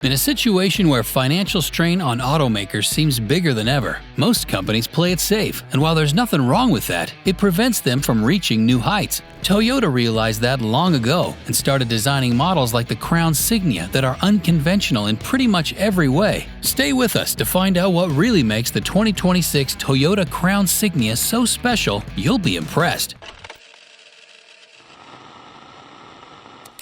In a situation where financial strain on automakers seems bigger than ever, most companies play it safe, and while there's nothing wrong with that, it prevents them from reaching new heights. Toyota realized that long ago and started designing models like the Crown Signia that are unconventional in pretty much every way. Stay with us to find out what really makes the 2026 Toyota Crown Signia so special you'll be impressed.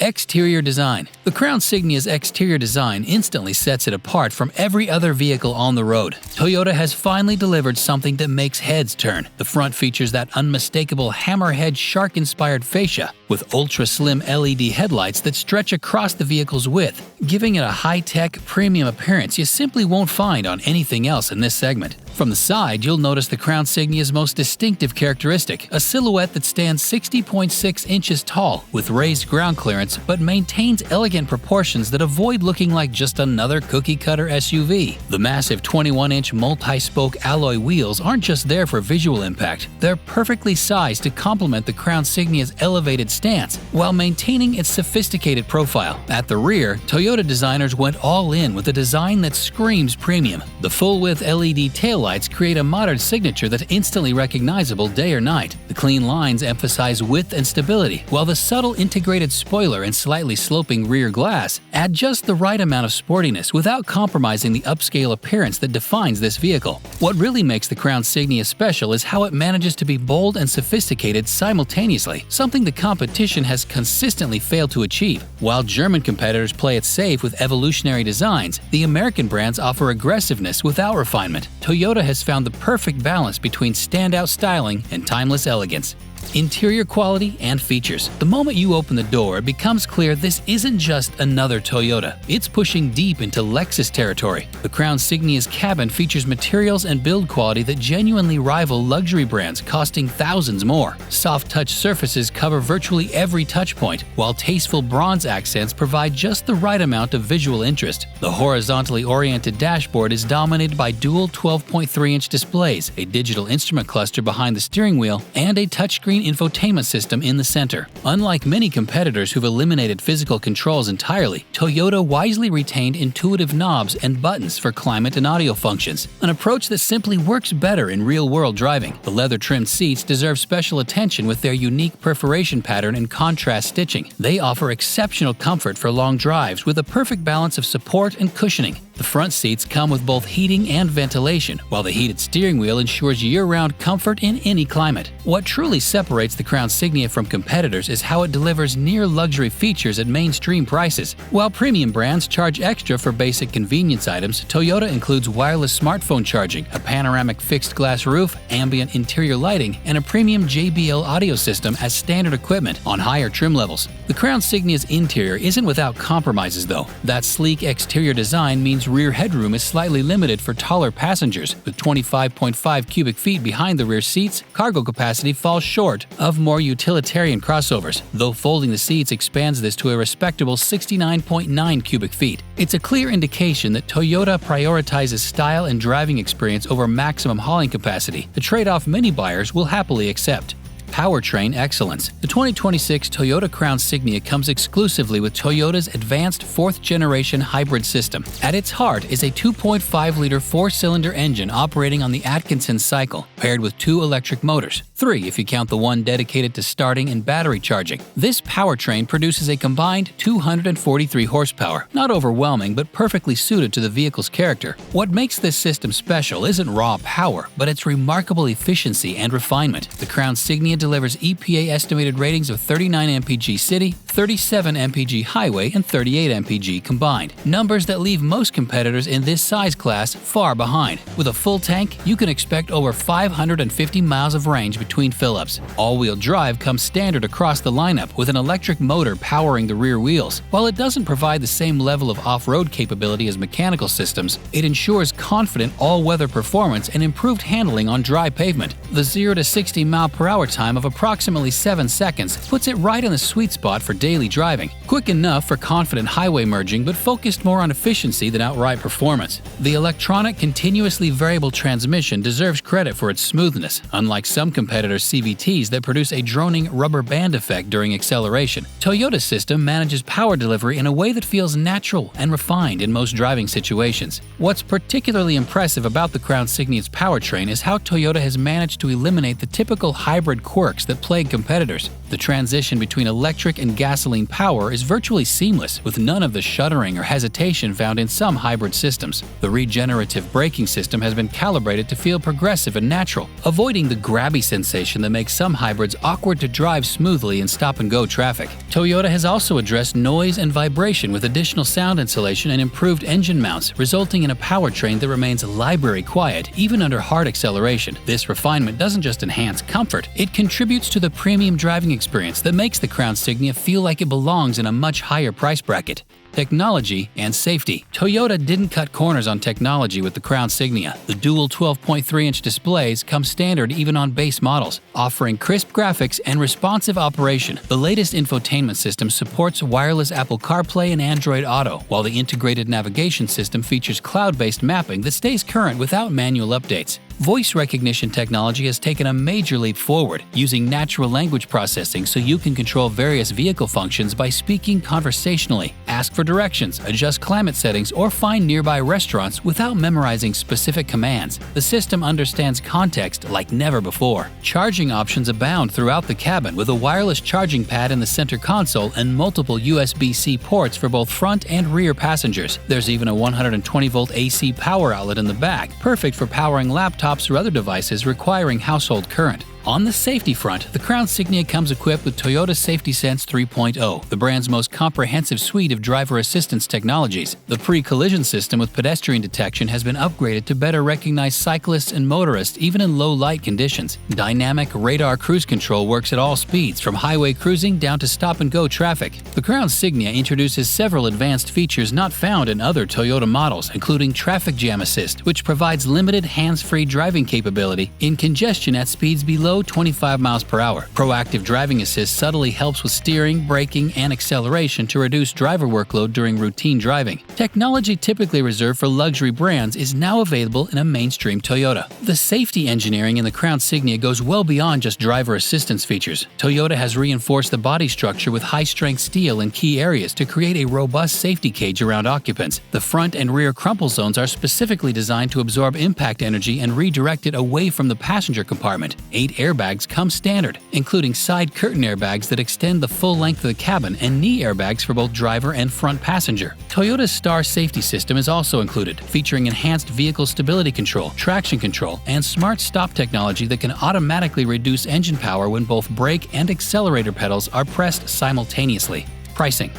Exterior design. The Crown Signia's exterior design instantly sets it apart from every other vehicle on the road. Toyota has finally delivered something that makes heads turn. The front features that unmistakable hammerhead shark-inspired fascia with ultra-slim LED headlights that stretch across the vehicle's width, giving it a high-tech, premium appearance you simply won't find on anything else in this segment. From the side, you'll notice the Crown Signia's most distinctive characteristic, a silhouette that stands 60.6 inches tall with raised ground clearance but maintains elegant proportions that avoid looking like just another cookie-cutter SUV. The massive 21-inch multi-spoke alloy wheels aren't just there for visual impact, they're perfectly sized to complement the Crown Signia's elevated stance while maintaining its sophisticated profile. At the rear, Toyota designers went all in with a design that screams premium. The full-width LED taillights create a modern signature that's instantly recognizable day or night. The clean lines emphasize width and stability, while the subtle integrated spoiler and slightly sloping rear glass add just the right amount of sportiness without compromising the upscale appearance that defines this vehicle. What really makes the Crown Signia special is how it manages to be bold and sophisticated simultaneously, something the competition has consistently failed to achieve. While German competitors play it safe with evolutionary designs, the American brands offer aggressiveness without refinement. Toyota has found the perfect balance between standout styling and timeless elegance. Interior quality and features. The moment you open the door, it becomes clear this isn't just another Toyota. It's pushing deep into Lexus territory. The Crown Signia's cabin features materials and build quality that genuinely rival luxury brands costing thousands more. Soft touch surfaces cover virtually every touch point, while tasteful bronze accents provide just the right amount of visual interest. The horizontally oriented dashboard is dominated by dual 12.3-inch displays, a digital instrument cluster behind the steering wheel, and a touchscreen infotainment system in the center. Unlike many competitors who've eliminated physical controls entirely, Toyota wisely retained intuitive knobs and buttons for climate and audio functions, an approach that simply works better in real-world driving. The leather-trimmed seats deserve special attention with their unique perforation pattern and contrast stitching. They offer exceptional comfort for long drives with a perfect balance of support and cushioning. The front seats come with both heating and ventilation, while the heated steering wheel ensures year-round comfort in any climate. What truly separates the Crown Signia from competitors is how it delivers near-luxury features at mainstream prices. While premium brands charge extra for basic convenience items, Toyota includes wireless smartphone charging, a panoramic fixed-glass roof, ambient interior lighting, and a premium JBL audio system as standard equipment on higher trim levels. The Crown Signia's interior isn't without compromises, though. That sleek exterior design means rear headroom is slightly limited for taller passengers. With 25.5 cubic feet behind the rear seats, cargo capacity falls short of more utilitarian crossovers, though folding the seats expands this to a respectable 69.9 cubic feet. It's a clear indication that Toyota prioritizes style and driving experience over maximum hauling capacity, a trade-off many buyers will happily accept. Powertrain excellence. The 2026 Toyota Crown Signia comes exclusively with Toyota's advanced 4th-generation hybrid system. At its heart is a 2.5-liter 4-cylinder engine operating on the Atkinson cycle, paired with 2 electric motors, 3 if you count the one dedicated to starting and battery charging. This powertrain produces a combined 243 horsepower, not overwhelming but perfectly suited to the vehicle's character. What makes this system special isn't raw power, but its remarkable efficiency and refinement. The Crown Signia delivers EPA estimated ratings of 39 mpg city, 37 mpg highway, and 38 mpg combined, numbers that leave most competitors in this size class far behind. With a full tank, you can expect over 550 miles of range between fill-ups. All-wheel drive comes standard across the lineup with an electric motor powering the rear wheels. While it doesn't provide the same level of off-road capability as mechanical systems, it ensures confident all-weather performance and improved handling on dry pavement. The 0 to 60 mile/hour time of approximately 7 seconds puts it right in the sweet spot for daily driving. Quick enough for confident highway merging, but focused more on efficiency than outright performance. The electronic continuously variable transmission deserves credit for its smoothness. Unlike some competitors competitors' CVTs that produce a droning rubber band effect during acceleration. Toyota's system manages power delivery in a way that feels natural and refined in most driving situations. What's particularly impressive about the Crown Signia's powertrain is how Toyota has managed to eliminate the typical hybrid quirks that plague competitors. The transition between electric and gasoline power is virtually seamless, with none of the shuddering or hesitation found in some hybrid systems. The regenerative braking system has been calibrated to feel progressive and natural, avoiding the grabby sensation that makes some hybrids awkward to drive smoothly in stop-and-go traffic. Toyota has also addressed noise and vibration with additional sound insulation and improved engine mounts, resulting in a powertrain that remains library quiet even under hard acceleration. This refinement doesn't just enhance comfort, it contributes to the premium driving experience that makes the Crown Signia feel like it belongs in a much higher price bracket. Technology and safety. Toyota didn't cut corners on technology with the Crown Signia. The dual 12.3-inch displays come standard even on base models, offering crisp graphics and responsive operation. The latest infotainment system supports wireless Apple CarPlay and Android Auto, while the integrated navigation system features cloud-based mapping that stays current without manual updates. Voice recognition technology has taken a major leap forward, using natural language processing so you can control various vehicle functions by speaking conversationally, ask for directions, adjust climate settings, or find nearby restaurants without memorizing specific commands. The system understands context like never before. Charging options abound throughout the cabin, with a wireless charging pad in the center console and multiple USB-C ports for both front and rear passengers. There's even a 120-volt AC power outlet in the back, perfect for powering laptops or other devices requiring household current. On the safety front, the Crown Signia comes equipped with Toyota Safety Sense 3.0, the brand's most comprehensive suite of driver assistance technologies. The pre-collision system with pedestrian detection has been upgraded to better recognize cyclists and motorists even in low light conditions. Dynamic radar cruise control works at all speeds, from highway cruising down to stop-and-go traffic. The Crown Signia introduces several advanced features not found in other Toyota models, including Traffic Jam Assist, which provides limited hands-free driving capability in congestion at speeds below 25 miles per hour. Proactive Driving Assist subtly helps with steering, braking, and acceleration to reduce driver workload during routine driving. Technology typically reserved for luxury brands is now available in a mainstream Toyota. The safety engineering in the Crown Signia goes well beyond just driver assistance features. Toyota has reinforced the body structure with high-strength steel in key areas to create a robust safety cage around occupants. The front and rear crumple zones are specifically designed to absorb impact energy and redirect it away from the passenger compartment. 8 airbags come standard, including side curtain airbags that extend the full length of the cabin and knee airbags for both driver and front passenger. Toyota's Star safety system is also included, featuring enhanced vehicle stability control, traction control, and smart stop technology that can automatically reduce engine power when both brake and accelerator pedals are pressed simultaneously. Pricing.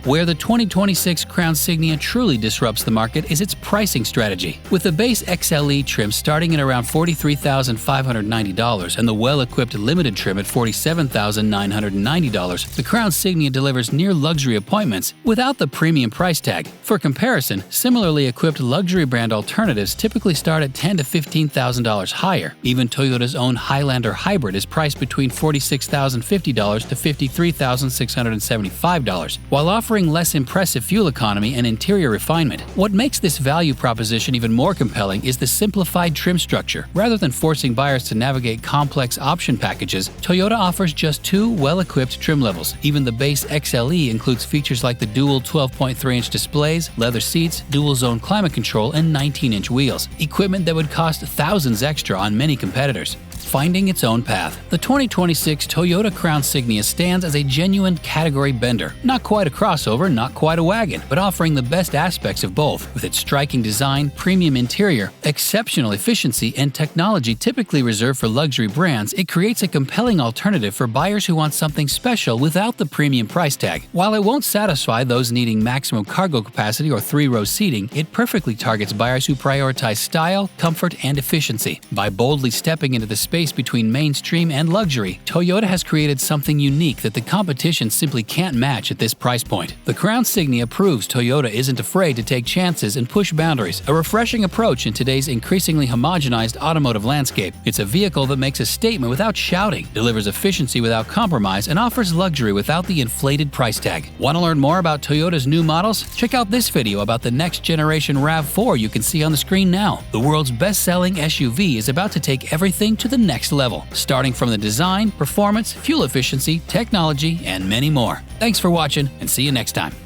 Where the 2026 Crown Signia truly disrupts the market is its pricing strategy. With the base XLE trim starting at around $43,590 and the well-equipped limited trim at $47,990, the Crown Signia delivers near-luxury appointments without the premium price tag. For comparison, similarly equipped luxury brand alternatives typically start at $10,000 to $15,000 higher. Even Toyota's own Highlander Hybrid is priced between $46,050 to $53,675, while offering less impressive fuel economy and interior refinement. What makes this value proposition even more compelling is the simplified trim structure. Rather than forcing buyers to navigate complex option packages, Toyota offers just 2 well-equipped trim levels. Even the base XLE includes features like the dual 12.3-inch displays, leather seats, dual-zone climate control, and 19-inch wheels, equipment that would cost thousands extra on many competitors. Finding its own path. The 2026 Toyota Crown Signia stands as a genuine category bender. Not quite a crossover, not quite a wagon, but offering the best aspects of both. With its striking design, premium interior, exceptional efficiency, and technology typically reserved for luxury brands, it creates a compelling alternative for buyers who want something special without the premium price tag. While it won't satisfy those needing maximum cargo capacity or 3-row seating, it perfectly targets buyers who prioritize style, comfort, and efficiency. By boldly stepping into the space between mainstream and luxury, Toyota has created something unique that the competition simply can't match at this price point. The Crown Signia proves Toyota isn't afraid to take chances and push boundaries, a refreshing approach in today's increasingly homogenized automotive landscape. It's a vehicle that makes a statement without shouting, delivers efficiency without compromise, and offers luxury without the inflated price tag. Want to learn more about Toyota's new models? Check out this video about the next generation RAV4 you can see on the screen now. The world's best-selling SUV is about to take everything to the the next level, starting from the design, performance, fuel efficiency, technology, and many more. Thanks for watching, and see you next time.